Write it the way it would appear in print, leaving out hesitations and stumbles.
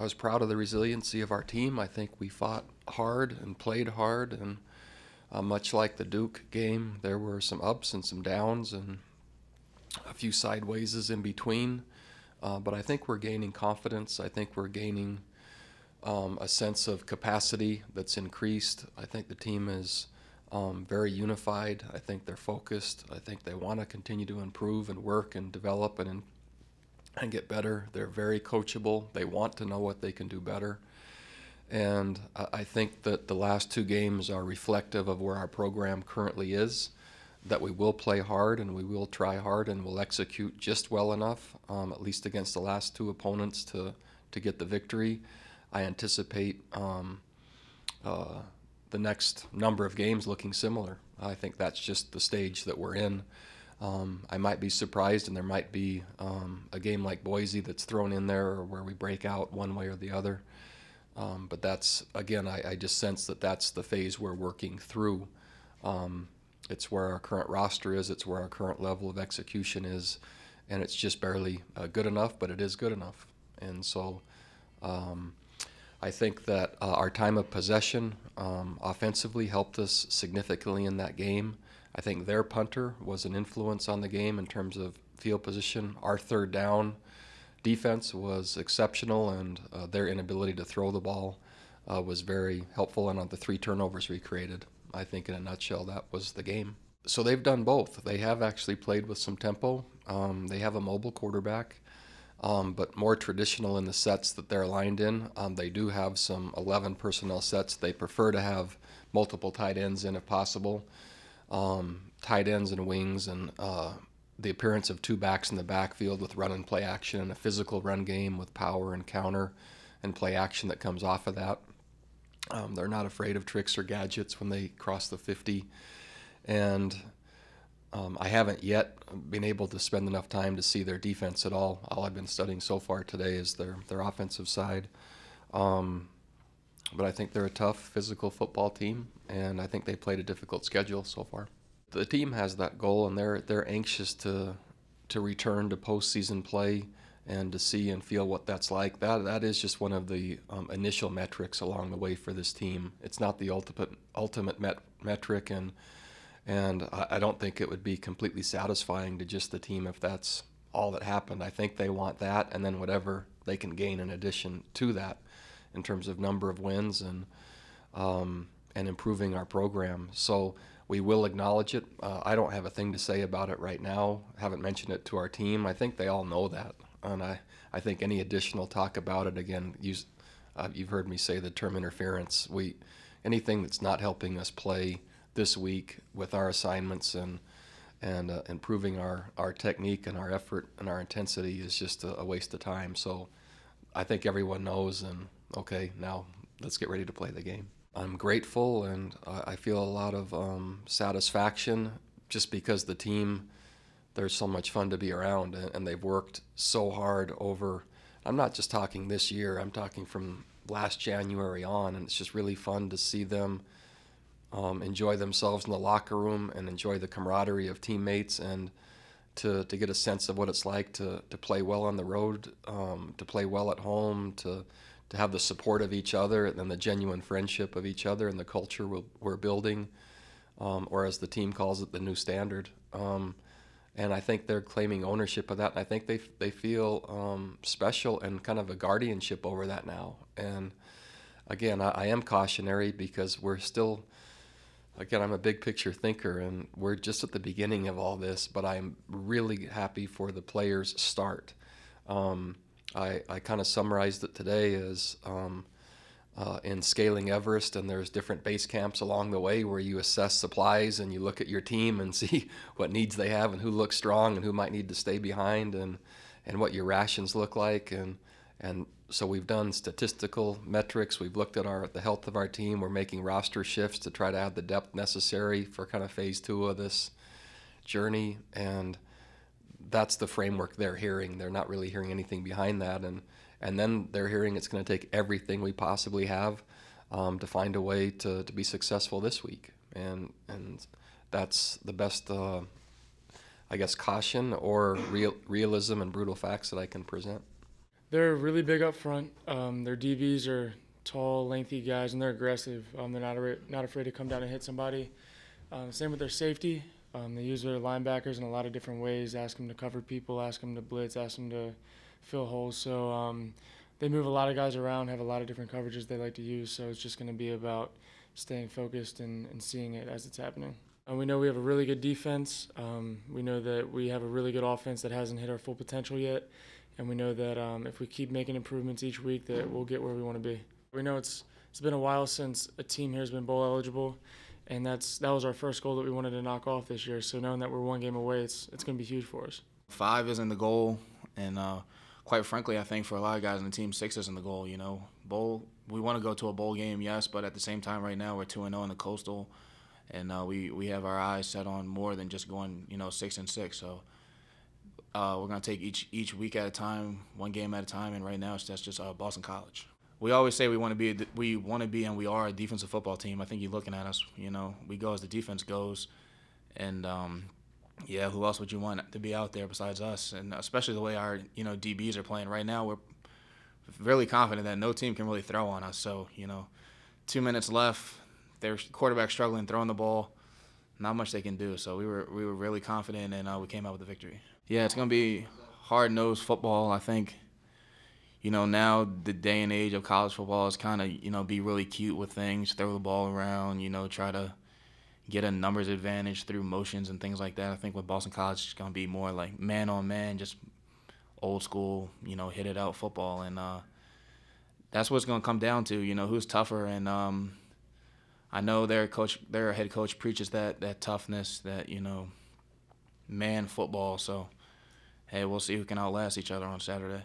was proud of the resiliency of our team. I think we fought hard and played hard, and much like the Duke game, there were some ups and some downs and a few sidewayses in between. But I think we're gaining confidence. I think we're gaining a sense of capacity that's increased. I think the team is very unified. I think they're focused. I think they want to continue to improve and work and develop and get better. They're very coachable. They want to know what they can do better. And I think that the last two games are reflective of where our program currently is, that we will play hard and we will try hard and we'll execute just well enough, at least against the last two opponents, to get the victory. I anticipate the next number of games looking similar. I think that's just the stage that we're in. I might be surprised, and there might be a game like Boise that's thrown in there, or where we break out one way or the other. But that's, again, I just sense that that's the phase we're working through. It's where our current roster is, it's where our current level of execution is, and it's just barely good enough, but it is good enough. And so I think that our time of possession offensively helped us significantly in that game. I think their punter was an influence on the game in terms of field position. Our third down defense was exceptional, and their inability to throw the ball was very helpful. And on the 3 turnovers we created, I think in a nutshell, that was the game. So they've done both. They have actually played with some tempo. They have a mobile quarterback, but more traditional in the sets that they're aligned in. They do have some 11 personnel sets. They prefer to have multiple tight ends in if possible. Tight ends and wings, and the appearance of 2 backs in the backfield with run and play action, and a physical run game with power and counter and play action that comes off of that. They're not afraid of tricks or gadgets when they cross the 50. And I haven't yet been able to spend enough time to see their defense at all. All I've been studying so far today is their offensive side. But I think they're a tough, physical football team, and I think they played a difficult schedule so far. The team has that goal, and they're anxious to return to postseason play and to see and feel what that's like. That is just one of the initial metrics along the way for this team. It's not the ultimate metric, and I don't think it would be completely satisfying to just the team if that's all that happened. I think they want that, and then whatever they can gain in addition to that in terms of number of wins and improving our program. So we will acknowledge it. I don't have a thing to say about it right now. I haven't mentioned it to our team. I think they all know that. And I think any additional talk about it, again, you've heard me say the term interference. Anything that's not helping us play this week with our assignments and improving our technique and our effort and our intensity is just a waste of time. So I think everyone knows, and okay, now let's get ready to play the game. I'm grateful, and I feel a lot of satisfaction just because the team, there's so much fun to be around, and they've worked so hard over, I'm not just talking this year, I'm talking from last January on, and it's just really fun to see them enjoy themselves in the locker room and enjoy the camaraderie of teammates, and to get a sense of what it's like to play well on the road, to play well at home, to have the support of each other and the genuine friendship of each other and the culture we're building, or as the team calls it, the new standard. And I think they're claiming ownership of that. And I think they feel special and kind of a guardianship over that now. And again, I am cautionary because we're still, again, I'm a big picture thinker, and we're just at the beginning of all this, but I'm really happy for the players' start. I kind of summarized it today as in scaling Everest, and there's different base camps along the way where you assess supplies and you look at your team and see what needs they have and who looks strong and who might need to stay behind, and what your rations look like. And so we've done statistical metrics. We've looked at the health of our team. We're making roster shifts to try to add the depth necessary for kind of phase 2 of this journey. And that's the framework they're hearing. They're not really hearing anything behind that. And then they're hearing it's going to take everything we possibly have to find a way to be successful this week. And that's the best, I guess, caution or realism and brutal facts that I can present. They're really big up front. Their DBs are tall, lengthy guys, and they're aggressive. They're not afraid to come down and hit somebody. Same with their safety. They use their linebackers in a lot of different ways. Ask them to cover people, ask them to blitz, ask them to fill holes. So they move a lot of guys around, have a lot of different coverages they like to use. So it's just going to be about staying focused and seeing it as it's happening. We know we have a really good defense. We know that we have a really good offense that hasn't hit our full potential yet. And we know that if we keep making improvements each week, that we'll get where we want to be. We know it's been a while since a team here has been bowl eligible, and that was our first goal that we wanted to knock off this year. So knowing that we're one game away, it's going to be huge for us. 5 isn't the goal, and quite frankly, I think for a lot of guys on the team, 6 isn't the goal. You know, we want to go to a bowl game, yes, but at the same time, right now we're 2-0 in the Coastal, and we have our eyes set on more than just going 6-6. So we're gonna take each week at a time, one game at a time, and right now that's just Boston College. We always say we want to be, and we are a defensive football team. I think you're looking at us. We go as the defense goes, and yeah, who else would you want to be out there besides us? And especially the way our DBs are playing right now, we're really confident that no team can really throw on us. So 2 minutes left, their quarterback struggling throwing the ball, not much they can do. So we were really confident, and we came out with the victory. Yeah, it's gonna be hard-nosed football. I think now the day and age of college football is kind of be really cute with things, throw the ball around, try to get a numbers advantage through motions and things like that. I think with Boston College, it's going to be more like man-on-man, just old school, hit it out football. And that's what it's going to come down to, who's tougher. And I know their head coach preaches that toughness, that, man football. So, hey, we'll see who can outlast each other on Saturday.